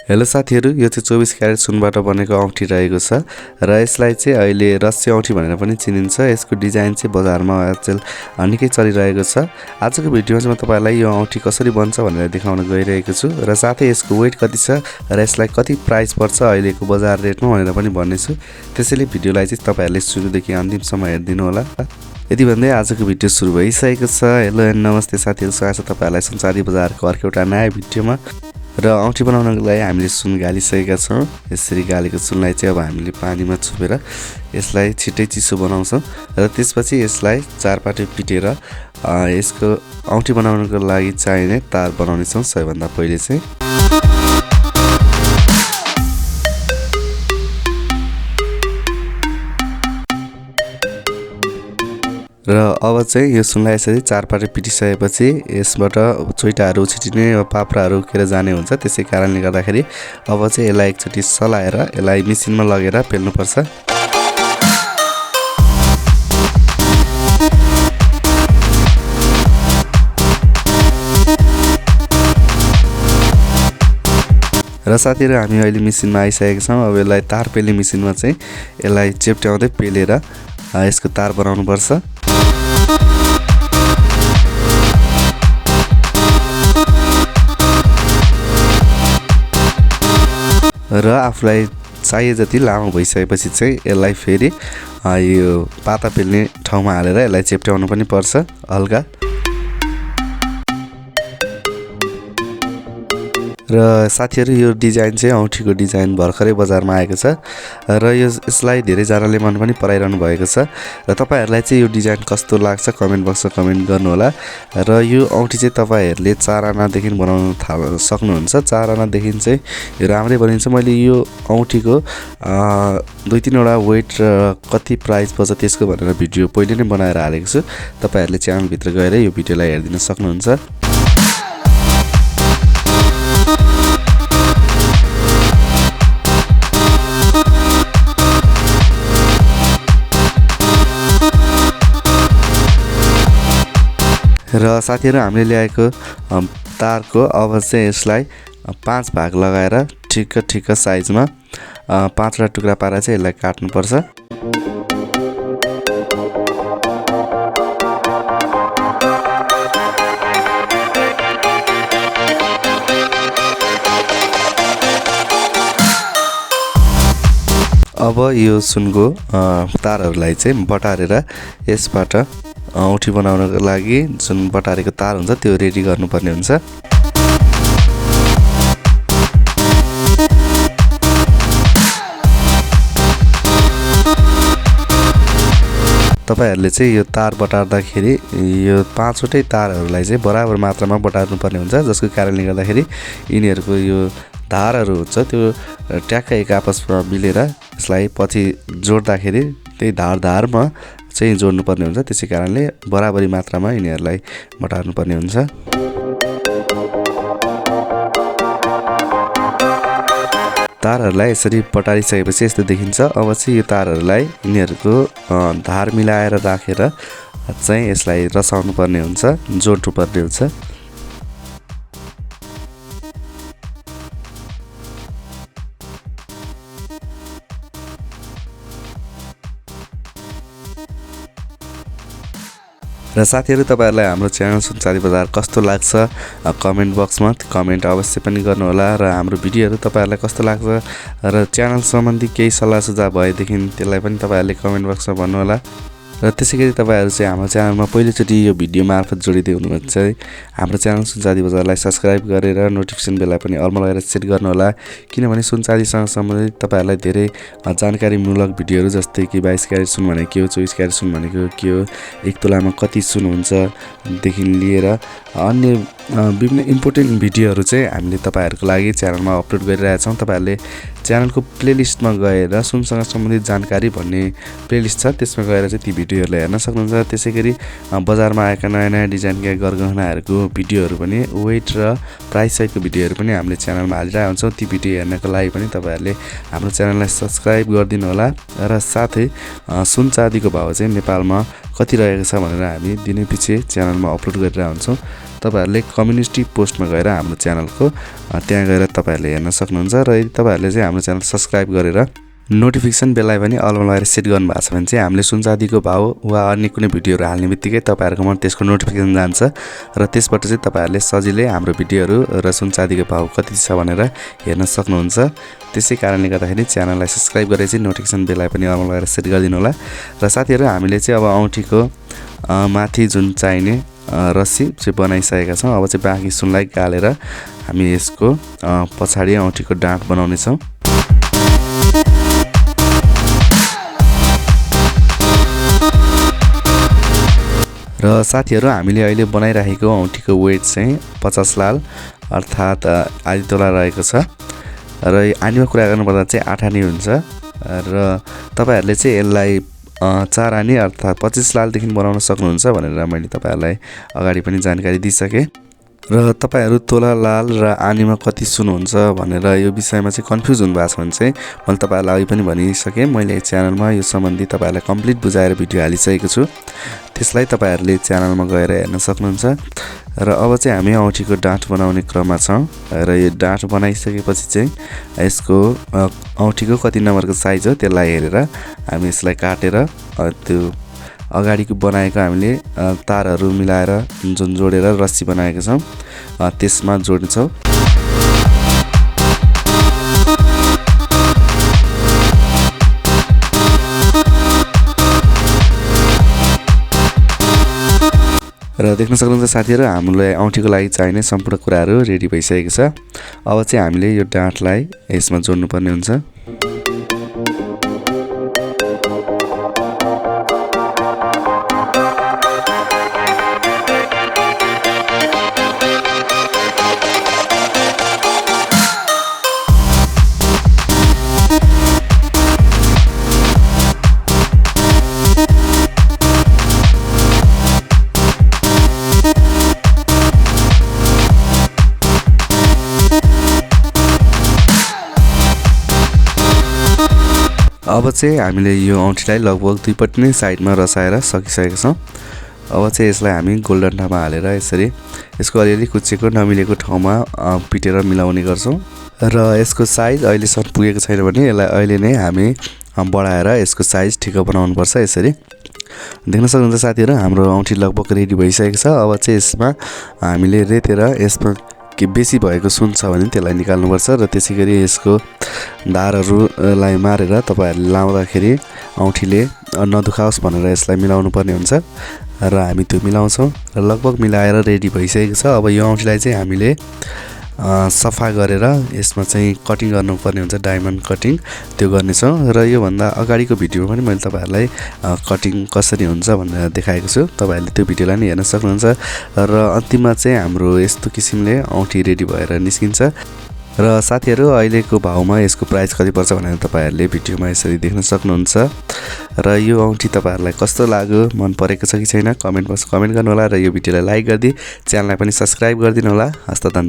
Hello साथीहरु, यो चाहिँ 24 क्यारेट सुनबाट बनेको औँठी रहेको छ र यसलाई चाहिँ अहिले रसी औँठी भनेर पनि चिनिन्छ। यसको डिजाइन चाहिँ बजारमा आजकल निकै चलिरहेको छ। आजको भिडियोमा चाहिँ म तपाईहरुलाई यो औँठी कसरी बन्छ भनेर देखाउन गइरहेको छु र साथै यसको वेट कति छ र यसलाई कति प्राइस पर्छ अहिलेको बजार रेटमा भनेर पनि भन्नेछु। त्यसैले भिडियोलाई चाहिँ तपाईहरुले सुरुदेखि अन्तिमसम्म हेर्दिनु होला। यति भन्दै आजको भिडियो सुरु भइसकेको छ। हेलो एन्ड नमस्ते साथीहरु, स्वागत छ तपाईहरुलाई सुनचाँदी बजारको अर्को एउटा नयाँ भिडियोमा। र औँठी बनाउनको लागि हामीले सुन गालिसकेका छौं। यसरी गालेको सुनलाई चाहिँ अब हामीले पानीमा छुपेर यसलाई छिटै चिसो बनाउँछौं र त्यसपछि यसलाई चारपाटे पिटेर यसको औँठी बनाउनको लागि चाहिने तार बनाउने छौं। सबैभन्दा पहिले चाहिँ र अब चाहिँ यो सुनलाई यसरी चारपाटे पिटिसकेपछि यसबाट छोइटाहरू छिटिने वा पाप्राहरू उकेर जाने हुन्छ। त्यसै कारणले गर्दाखेरि अब चाहिँ यसलाई एकचोटी सलाएर यसलाई मेसिनमा लगेर पेल्नु पर्छ। र साथीहरु, हामी अहिले मेसिनमा आइसकेका छौं। अब यसलाई तार पेल्ने मेसिनमा चाहिँ यसलाई चेप्ट्याउँदै पेलेर यसको तार बनाउनु पर्छ। र आफूलाई चाहिए जति लामो भइसकेपछि चाहिँ यसलाई फेरि यो पाता पेल्ने ठाउँमा हालेर यसलाई चेप्ट्याउनु पनि पर्छ हल्का। र साथीहरु, यो डिजाइन चाहिँ औँठीको डिजाइन भर्खरै बजारमा आएको छ र यसलाई धेरै जनाले मन पनि पराइरहनु भएको छ। र तपाईहरुलाई चाहिँ यो डिजाइन कस्तो लाग्छ कमेन्ट बक्समा कमेन्ट गर्नु होला। र यो औँठी चाहिँ तपाईहरुले 4 आनादेखि बनाउन सक्नुहुन्छ। 4 आनादेखि चाहिँ यो राम्रै बनिन्छ। मैले यो औँठीको 2-3 वटा वेट र कति प्राइस पर्छ त्यसको भनेर भिडियो पहिले नै बनाएर हालेको छु। तपाईहरुले च्यानल भित्र गएर यो भिडियोलाई हेर्दिन सक्नुहुन्छ। र साथीहरु, हामीले ल्याएको तारको अब चाहिँ यसलाई 5 भाग लगाएर ठिक्क साइजमा 5 वटा टुक्रा पारेर चाहिँ यसलाई काट्नु पर्छ। अब यो सुनको तारहरूलाई चाहिँ बटारेर यसबाट औँठी बनाउनको लागि जुन बटारेको तार हुन्छ त्यो रेडी गर्नुपर्ने हुन्छ। तपाईहरुले चाहिँ यो तार बटार्दाखेरि यो 5 वटै तारहरूलाई चाहिँ बराबर मात्रामा बटार्नुपर्ने हुन्छ, जसको कारणले गर्दाखेरि यिनीहरुको यो धारहरू हुन्छ त्यो ट्याक्कै एक आपसमा मिलेर यसलाई पछि जोड्दाखेरि त्यही धारमा चाहिँ जोड्नुपर्ने हुन्छ। त्यसै कारणले बराबरी मात्रामा यिनीहरुलाई बटार्नुपर्ने हुन्छ। तारहरूलाई यसरी बटारिसकेपछि यस्तो देखिन्छ। अब चाहिँ यो तारहरूलाई यिनीहरुको धार मिलाएर राखेर चाहिँ यसलाई रसाउनु पर्ने हुन्छ, जोड्नु पर्ने हुन्छ। र साथीहरु, तपाईहरुलाई हाम्रो च्यानल सुनचाँदी बजार कस्तो लाग्छ कमेन्ट बक्समा कमेन्ट अवश्य पनि गर्नु होला। र हाम्रो भिडियोहरु तपाईहरुलाई कस्तो लाग्छ र च्यानल सम्बन्धी केही सल्लाह सुझाव भएदेखि त्यसलाई पनि तपाईहरुले कमेन्ट बक्समा भन्नु होला। र त्यसैगरी तपाईहरु चाहिँ हाम्रो च्यानलमा पहिलोचोटि यो भिडियो मार्फत जोडिदै हुनुहुन्छ चाहिँ हाम्रो च्यानल सुनचाँदी बजारलाई सब्स्क्राइब गरेर नोटिफिकेसन बेललाई पनि अलमा लगाएर सेट गर्नु होला। किनभने सुनचाँदीसँग सम्बन्धित तपाईहरुलाई धेरै जानकारीमूलक भिडियोहरु जस्तै कि 22 क्यारेट सुन भनेको के हो, 24 क्यारेट सुन भनेको के हो, 1 तोलामा कति सुन हुन्छ देखि लिएर अन्य विभिन्न इम्पोर्टेन्ट भिडियोहरु चाहिँ हामीले तपाईहरुको लागि च्यानलमा अपलोड गरिरहेका छौं। तपाईहरुले च्यानलको प्लेलिस्टमा गएर सुनसँग सम्बन्धित जानकारी भन्ने प्लेलिस्ट छ, त्यसमा गएर चाहिँ ती भिडियोहरुलाई हेर्न सक्नुहुन्छ। त्यसैगरी बजारमा आएका नयाँ डिजाइनका गरगहनाहरुको भिडियोहरु पनि वेट र प्राइस सहितको भिडियोहरु पनि हामीले च्यानलमा हालिरहेका हुन्छौं। ती भिडियो हेर्नको लागि पनि तपाईहरुले हाम्रो च्यानललाई सब्स्क्राइब गरिदिनु होला। र साथै सुन चाँदीको भाव चाहिँ नेपालमा कति रहेको छ भनेर हामी दिनै पछि च्यानलमा अपलोड गरिरहेका हुन्छौँ। तपाईहरुले कम्युनिटी पोस्टमा गएर हाम्रो च्यानलको त्यहाँ गएर तपाईहरुले हेर्न सक्नुहुन्छ र यदि तपाईहरुले चाहिँ हाम्रो च्यानल सब्स्क्राइब गरेर नोटिफिकेसन बेललाई पनि अलमा लगाएर सेट गर्नु भएको छ भने चाहिँ हामीले सुन चाँदीको भाउ वा अन्य कुनै भिडियोहरु हाल्ने बित्तिकै तपाईहरुकोमा त्यसको नोटिफिकेसन जान्छ र त्यसबाट चाहिँ तपाईहरुले सजिलै हाम्रो भिडियोहरु र सुन चाँदीको भाउ कति छ भनेर हेर्न सक्नुहुन्छ। त्यसै कारणले गर्दाखेरि च्यानललाई सब्स्क्राइब गरेर चाहिँ नोटिफिकेसन बेललाई पनि अलमा लगाएर सेट गरिदिनु होला। र साथीहरु हामीले चाहिँ अब औँठीको माथि जुन चाहिने रस्सी चाहिँ बनाइसकेका छौं। अब चाहिँ बाँकी सुनलाई गालेर हामी यसको पछाडी औँठीको डाँठ बनाउने छौं। र साथीहरु हामीले अहिले बनाइराखेको औँठीको वेट चाहिँ 50 लाल अर्थात आधी तोला रहेको छ र आनीमा कुरा गर्नुपर्दा चाहिँ 8 आनी हुन्छ र तपाईहरुले चाहिँ यसलाई 4 आनी अर्थात 25 लालदेखि बनाउन सक्नुहुन्छ भनेर मैले तपाईहरुलाई अगाडि पनि जानकारी दिइसके र तपाईहरु तोला लाल र आनीमा कति सुन हुन्छ भनेर यो विषयमा चाहिँ कन्फ्युज हुनु भएको छ भने चाहिँ मैले तपाईहरुलाई अघि पनि भनिसके मैले च्यानलमा यो सम्बन्धी तपाईहरुलाई कम्प्लिट बुझाएर भिडियो हालिसकेको छु। त्यसलाई तपाईहरुले च्यानलमा गएर हेर्न सक्नुहुन्छ। र अब चाहिँ हामी औँठीको डाँठ बनाउने क्रममा छौं र यो डाँठ बनाइसकेपछि चाहिँ यसको औँठीको कति नम्बरको साइज हो त्यसलाई हेरेर हामी यसलाई काटेर त्यो अगाडिको बनाएको हामीले तारहरु मिलाएर जुन जोडेर रस्सी बनाएका छौं त्यसमा जोड्छौं। र देख्न सक्नुहुन्छ साथीहरु हामीलाई औँठीको लागि चाहिने सम्पूर्ण कुराहरु रेडी भइसकेको छ। अब चाहिँ हामीले यो डाँठलाई यसमा जोड्नु पर्ने हुन्छ। अब चाहिँ हामीले यो औँठीलाई लगभग दुईपट्टि नै साइडमा रसाएर सकिसकेका छौं। अब चाहिँ यसलाई हामी गोल्डन्डामा हालेर यसरी यसको अलिअलि कुचेको नमिलेको ठाउँमा पिटेर मिलाउने गर्छौं र यसको साइज अहिलेसम्म पुगेको छैन भने यसलाई अहिले नै हामी बढाएर यसको साइज ठिक बनाउनु पर्छ। यसरी देख्न सक्नुहुन्छ साथीहरु हाम्रो औँठी लगभग रेडी भइसकेको छ। अब चाहिँ यसमा हामीले रेतेर यसमा के बेसी भएको सुन छ भने त्यसलाई निकाल्नु पर्छ र त्यसैगरी यसको धारहरुलाई मारेर तपाईहरुले लाउँदाखेरि औँठीले नदुखाओस् भनेर यसलाई मिलाउनु पर्ने हुन्छ र हामी त्यो मिलाउँछौं र लगभग मिलाएर रेडी भइसकेको छ। अब यो औँठीलाई चाहिँ हामीले सफा गरेर यसमा चाहिँ कटिङ गर्नुपर्ने हुन्छ, डायमन्ड कटिङ त्यो गर्नेछौं र यो भन्दा अगाडिको भिडियोमा पनि मैले तपाईहरुलाई कटिङ कसरी हुन्छ भनेर देखाएको छु। तपाईहरुले त्यो भिडियोलाई नि हेर्न सक्नुहुन्छ र अन्तिममा चाहिँ हाम्रो यस्तो किसिमले औँठी रेडी भएर निस्किन्छ। र साथीहरु अहिलेको भाउमा यसको प्राइस कति पर्छ भनेर तपाईहरुले भिडियोमा यसरी देख्न सक्नुहुन्छ र यो औँठी तपाईहरुलाई कस्तो लाग्यो, मन परेको छ कि छैन कमेन्ट बक्समा कमेन्ट गर्नु होला र यो भिडियोलाई लाइक गर्दै च्यानललाई पनि सब्स्क्राइब गरिदिनु होला। हस्त धन्यवाद।